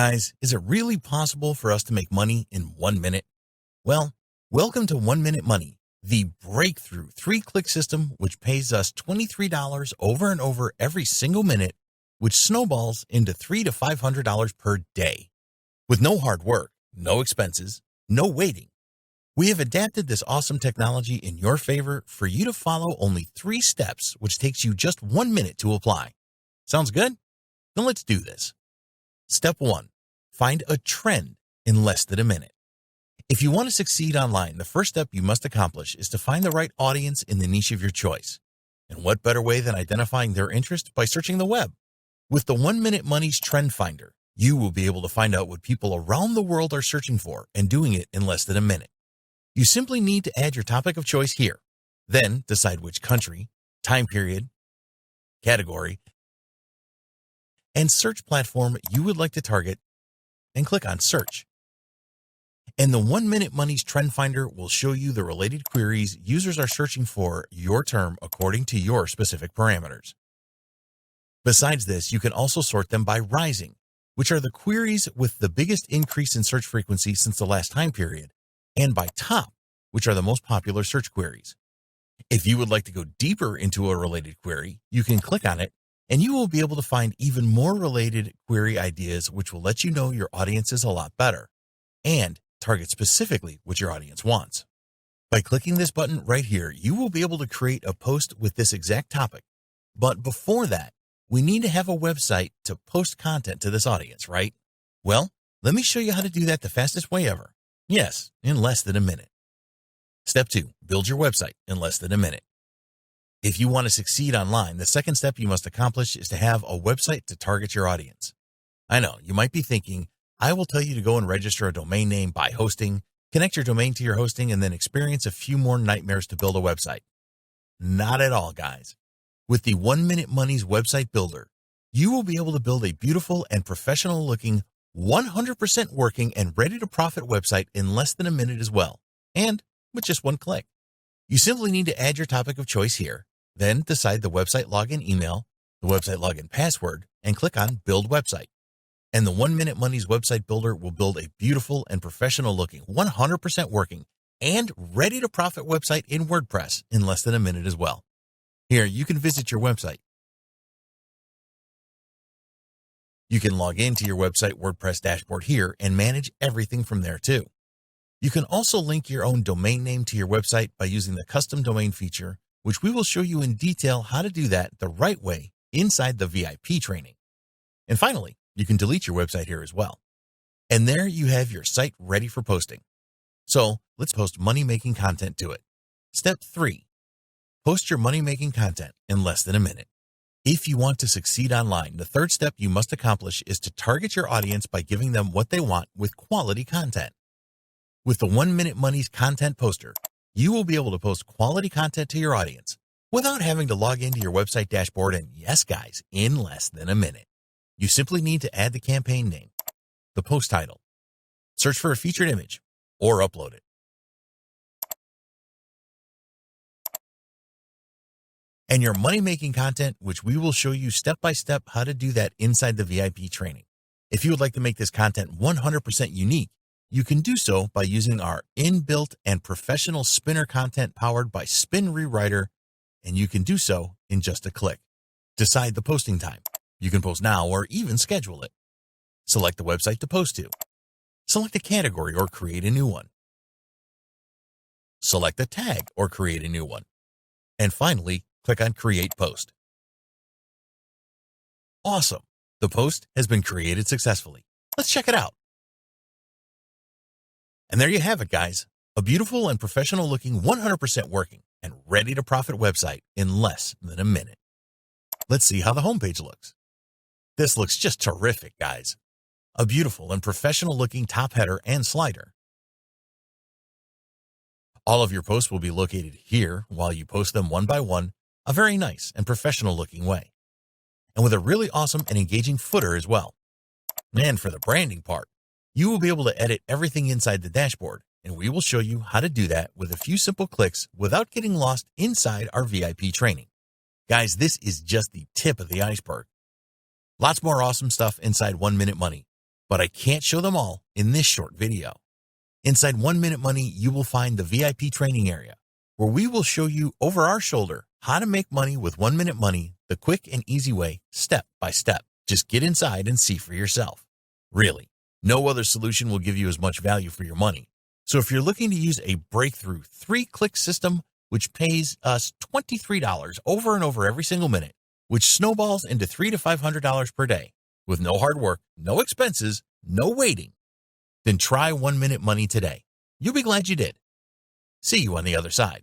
Guys, is it really possible for us to make money in 1 minute? Well, welcome to 1 Minute Money, the breakthrough 3-click system which pays us $23 over and over every single minute, which snowballs into $300 to $500 per day. With no hard work, no expenses, no waiting. We have adapted this awesome technology in your favor for you to follow only 3 steps, which takes you just 1 minute to apply. Sounds good? Then let's do this. Step 1. Find a trend in less than a minute. If you want to succeed online, the first step you must accomplish is to find the right audience in the niche of your choice. And what better way than identifying their interest by searching the web? With the 1 Minute Money's Trend Finder, you will be able to find out what people around the world are searching for and doing it in less than a minute. You simply need to add your topic of choice here. Then decide which country, time period, category, and search platform you would like to target, and click on Search. And the 1 Minute Money's Trend Finder will show you the related queries users are searching for your term according to your specific parameters. Besides this, you can also sort them by rising, which are the queries with the biggest increase in search frequency since the last time period, and by top, which are the most popular search queries. If you would like to go deeper into a related query, you can click on it, and you will be able to find even more related query ideas, which will let you know your audience is a lot better and target specifically what your audience wants. By clicking this button right here, you will be able to create a post with this exact topic. But before that, we need to have a website to post content to this audience, right? Well, let me show you how to do that the fastest way ever. Yes, in less than a minute. Step 2, build your website in less than a minute. If you want to succeed online, the second step you must accomplish is to have a website to target your audience. I know, you might be thinking, I will tell you to go and register a domain name, buy hosting, connect your domain to your hosting, and then experience a few more nightmares to build a website. Not at all, guys. With the 1 Minute Money's website builder, you will be able to build a beautiful and professional looking, 100% working and ready to profit website in less than a minute as well, and with just 1 click. You simply need to add your topic of choice here, then decide the website login email, the website login password, and click on Build Website. And the 1 Minute Money's website builder will build a beautiful and professional looking, 100% working, and ready to profit website in WordPress in less than a minute as well. Here, you can visit your website. You can log into your website WordPress dashboard here and manage everything from there too. You can also link your own domain name to your website by using the custom domain feature, which we will show you in detail how to do that the right way inside the VIP training. And finally, you can delete your website here as well. And there you have your site ready for posting. So let's post money-making content to it. Step 3, post your money-making content in less than a minute. If you want to succeed online, the third step you must accomplish is to target your audience by giving them what they want with quality content. With the 1 Minute Money's content poster, you will be able to post quality content to your audience without having to log into your website dashboard, and yes, guys, in less than a minute. You simply need to add the campaign name, the post title, search for a featured image, or upload it. And your money-making content, which we will show you step-by-step how to do that inside the VIP training. If you would like to make this content 100% unique, you can do so by using our inbuilt and professional spinner content powered by Spin Rewriter, and you can do so in just a click. Decide the posting time. You can post now or even schedule it. Select the website to post to. Select a category or create a new one. Select a tag or create a new one. And finally, click on Create Post. Awesome! The post has been created successfully. Let's check it out. And there you have it, guys. A beautiful and professional looking, 100% working and ready to profit website in less than a minute. Let's see how the homepage looks. This looks just terrific, guys. A beautiful and professional looking top header and slider. All of your posts will be located here while you post them one by one, a very nice and professional looking way. And with a really awesome and engaging footer as well. And for the branding part, you will be able to edit everything inside the dashboard, and we will show you how to do that with a few simple clicks without getting lost inside our VIP training. Guys, this is just the tip of the iceberg. Lots more awesome stuff inside 1 Minute Money. but I can't show them all in this short video. Inside 1 Minute Money, you will find the VIP training area, where we will show you over our shoulder how to make money with 1 Minute Money, the quick and easy way, step by step. Just get inside and see for yourself. Really, no other solution will give you as much value for your money. So if you're looking to use a breakthrough 3-click system, which pays us $23 over and over every single minute, which snowballs into $300 to $500 per day, with no hard work, no expenses, no waiting, then try 1 Minute Money today. You'll be glad you did. See you on the other side.